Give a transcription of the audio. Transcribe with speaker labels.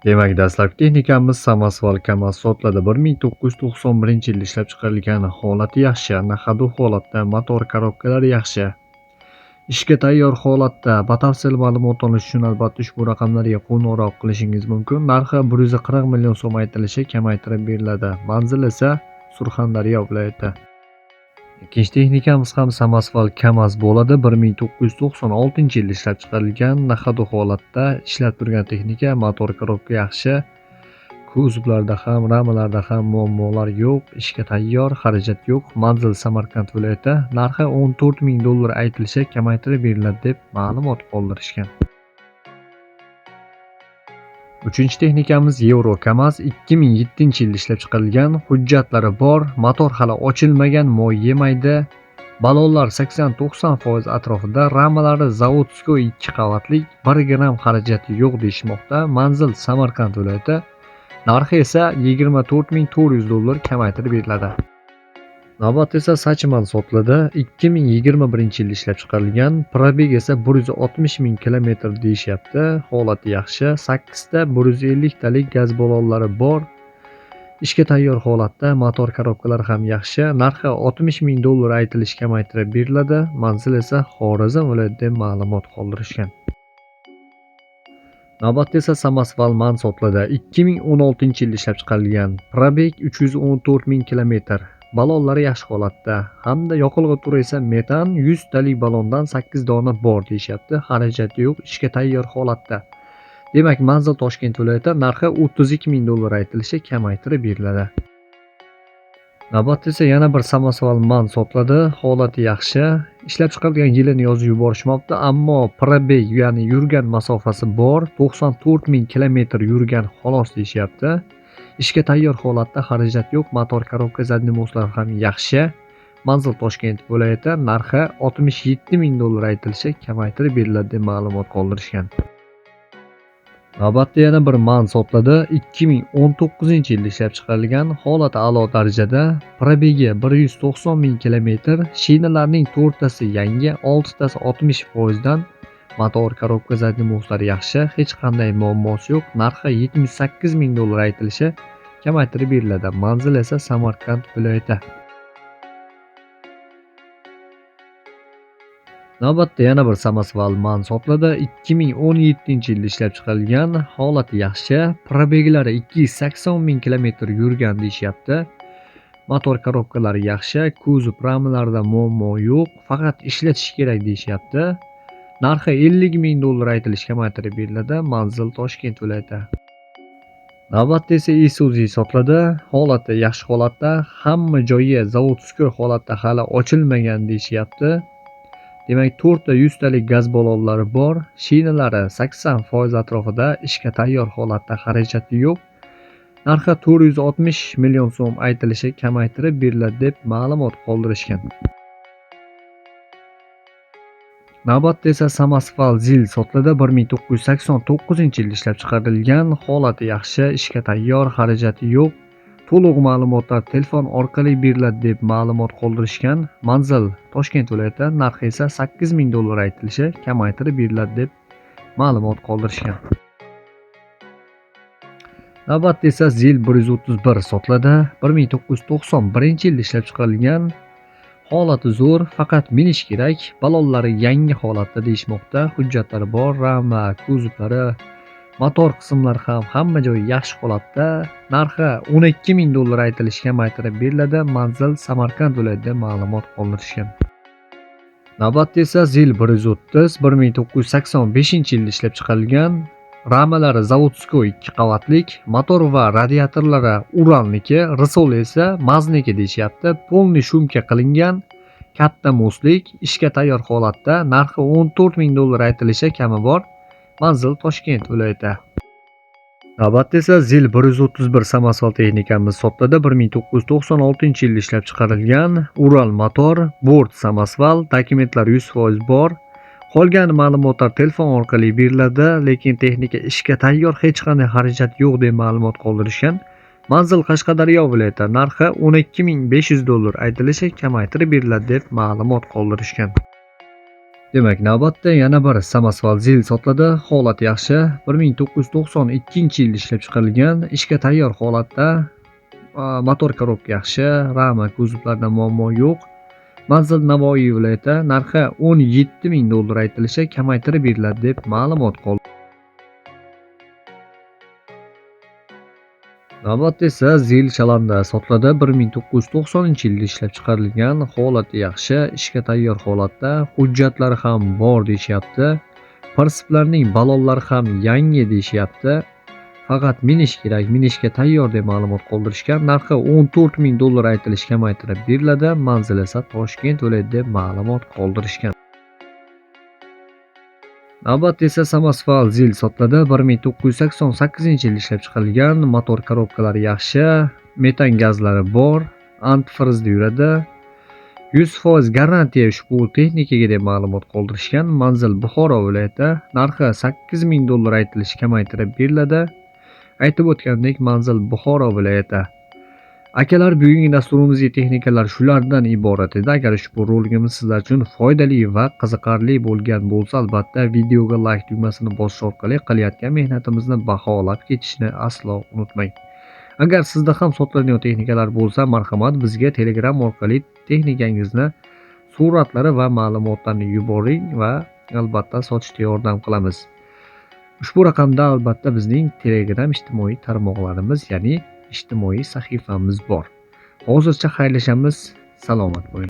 Speaker 1: Demak, dastlabki texnikamiz samosval KAMAZ sotlarda 1991-yilda ishlab chiqarilgan. Holati yaxshi, naqadu holatda, motor korobkalari yaxshi. Ishga tayyor holatda. Batafsil ma'lumot olish uchun albatta ushbu raqamlarga qo'ng'iroq qilishingiz mumkin. Narxi 140 million so'm aytilishi, kamaytirib beriladi. Manzil esa Surxondaryo viloyati. Ikkinchi texnikamiz ham samosval KAMAZ bo'ladi. 1996-yilda ishlab chiqarilgan. Naqadu holatda ishlab turgan texnika, motor korobka yaxshi. Kuzovlarda ham, ramalarda ham muammolar yo'q, ishga tayyor, xarajat yo'q. Manzil Samarqand viloyati. Narxi $14,000 aytilishi, kamaytirib beriladi deb ma'lumot qoldirishgan. Uchinchi texnikamiz Euro KAMAZ 2007-yilda ishlab chiqarilgan. Hujjatlari bor, motor hali ochilmagan, moy yemaydi. Balonlar 80-90% atrofida, ramalari zavodskoy 2 qavatlik, 1 gram xarajati yo'q deyishmoqda. Manzil Samarqand viloyati. Narxi esa $24,400 kamaytirib beriladi. Navbat esa Sachiman sotiladi. 2021-yilda ishlab chiqarilgan. Probeg esa 160,000 kilometr deyishyapti. Holati yaxshi. 8 ta 150 talik gaz balonlari bor. Ishga tayyor holatda, motor korobkalari ham yaxshi. Narxi $60,000 aytilishi, kamaytirib beriladi. Manzil esa Xorazm viloyatida ma'lumot qoldirishgan. Navbatda esa samosval MAN sotiladi. 2016-yilda ishlab chiqarilgan. Probeg 314,000 kilometr. Balonlari yaxshi holatda. Hamda yoqilg'i turi esa metan, 100 talik balondan 8 dona bor deyishyapti. Xarajati yo'q, ishga tayyor holatda. Demak, manzil Toshkent viloyati. Narxi $32,000 aytilishi, kamaytirib beriladi. Navbatda esa yana bir samosval MAN sotiladi. Holati yaxshi. Ishlab chiqarilgan yilini yozib yuborishmoqda, ammo probeg, ya'ni yurgan masofasi bor. 94,000 kilometr yurgan xolos deyishyapti. Ishga tayyor holatda, xarajat yo'q, motor korobka zadniy mostlar ham yaxshi. Manzil Toshkent viloyati. Narxi $67,000 aytilishi, kamaytirib beriladi deb ma'lumot qoldirishgan. Navbatda yana bir MAN sotiladi. 2019-yilda ishlab chiqarilgan. Holati a'lo darajada. Probegi 190,000 kilometr. Shinalarning 4tasi yangi, 6tasi 60% dan. Motor korobka zadniy mostlari yaxshi, hech qanday muammosi yo'q. Narxi $78,000 aytilishi, kamaytirib beriladi. Manzil esa Samarqand viloyati. Navbatda yana bir samosval MAN sotiladi. 2017-yilda ishlab chiqarilgan. Holati yaxshi. Probeglari 280,000 kilometr yurgan deyishyapti. Motor korobkalari yaxshi. Kuzov ramalarida muammo yo'q, faqat ishlatish kerak deyishyapti. Narxi $50,000 aytilishi, kamaytirib beriladi. Manzil Toshkent viloyati. Navbatda esa Isuzu sotiladi. Holati yaxshi holatda. Hamma joyi zavodskoy holatda, hali ochilmagan deyishyapti. Demak, 4 ta 100 talik gaz balonlari bor. Shinalari 80% atrofida, ishga tayyor holatda, xarajati yo'q. Narxi $460 million so'm aytilishi, kamaytirib beriladi deb ma'lumot qoldirishgan. Navbatda esa samosval ZIL sotiladi. 1989-yilda ishlab chiqarilgan. Holati yaxshi, ishga tayyor, xarajati yo'q. To'liq ma'lumotlar telefon orqali beriladi deb ma'lumot qoldirishgan. Manzil Toshkent viloyati. Narxi esa $8,000 aytilishi, kamaytirib beriladi deb ma'lumot qoldirishgan. Navbatda esa ZIL 131 sotiladi. 1991-yilda ishlab chiqarilgan. Holati zo'r, faqat minish kerak. Balonlari yangi holatda deyishmoqda. Hujjatlari bor, rama, kuzovlari, motor qismlari ham hamma joyi yaxshi holatda. Narxi $12,000 aytilishi, kamaytirib beriladi. Manzil Samarqand viloyatida ma'lumot qoldirishgan. Navbatda esa ZIL 130 1985-yilda ishlab chiqarilgan. Ramalari zavodskoy 2 qavatlik, motor va radiatorlari Uralniki, risoli esa Mazniki deyishyapti. Polni shumka qilingan, katta mostlik, ishga tayyor holatda. Narxi $14,000 aytilishi, kami bor. Manzil Toshkent viloyati. Navbatda esa ZIL 131 samosval texnikamiz sotiladi. 1996-yilda ishlab chiqarilgan. Ural motor, bort samosval, dokumentlar 100% bor. Qolgan ma'lumotlar telefon orqali beriladi, lekin texnika ishga tayyor, hech qanday xarajat yo'q deb ma'lumot qoldirishgan. Manzil Qashqadaryo viloyati. Narxi $12,500 aytilishi, kamaytirib beriladi deb ma'lumot qoldirishgan. Demak, navbatda yana bir samosval zil sotiladi. Holati yaxshi. 1992-yilda ishlab chiqarilgan, ishga tayyor holatda. Motor korobka yaxshi, rama kuzovlarida muammo yo'q. Manzil Navoiy viloyati. Narxi $17,000 aytilishi, kamaytirib beriladi deb ma'lumot qoldi. Navbatda esa zil Chalanda sotiladi. 1990-yilda ishlab chiqarilgan, holati yaxshi, ishga tayyor holatda, hujjatlari ham bor deyishyapti. Prinsiplarning ballonlari ham yangi deyishyapti. Faqat minish kerak, minishga tayyor deb ma'lumot qoldirishgan. Narxi $14,000 aytilishi, kamaytirib beriladi. Manzil esa Toshkent viloyati deb ma'lumot qoldirishgan. Navbatda esa samosval zil sotiladi. 1988-yilda ishlab chiqarilgan, motor korobkalari yaxshi, metan gazlari bor, antifrizda yuradi. 100% garantiya ushbu texnikaga deb ma'lumot qoldirishgan. Manzil Buxoro viloyati. Narxi $8,000 aytilishi, kamaytirib beriladi. Aytib o'tgandek, manzil Buxoro viloyati. Akalar, bugungi dasturimizga texnikalar shulardan iborat edi. Agar ushbu roligimiz sizlar uchun foydali va qiziqarli bo'lgan bo'lsa, albatta videoga like tugmasini bosish orqali qilayotgan mehnatimizni baholab ketishni aslo unutmang. Agar sizda ham sotiladigan texnikalar bo'lsa, marhamat bizga Telegram orqali texnikangizni suratlari va ma'lumotlarni yuboring va albatta sotishda yordam qilamiz. Ushbu raqamda albatta bizning Telegram ijtimoiy tarmoqlarimiz, ya'ni ijtimoiy sahifamiz bor. Hozircha xayrlashamiz. Salomat bo'ling.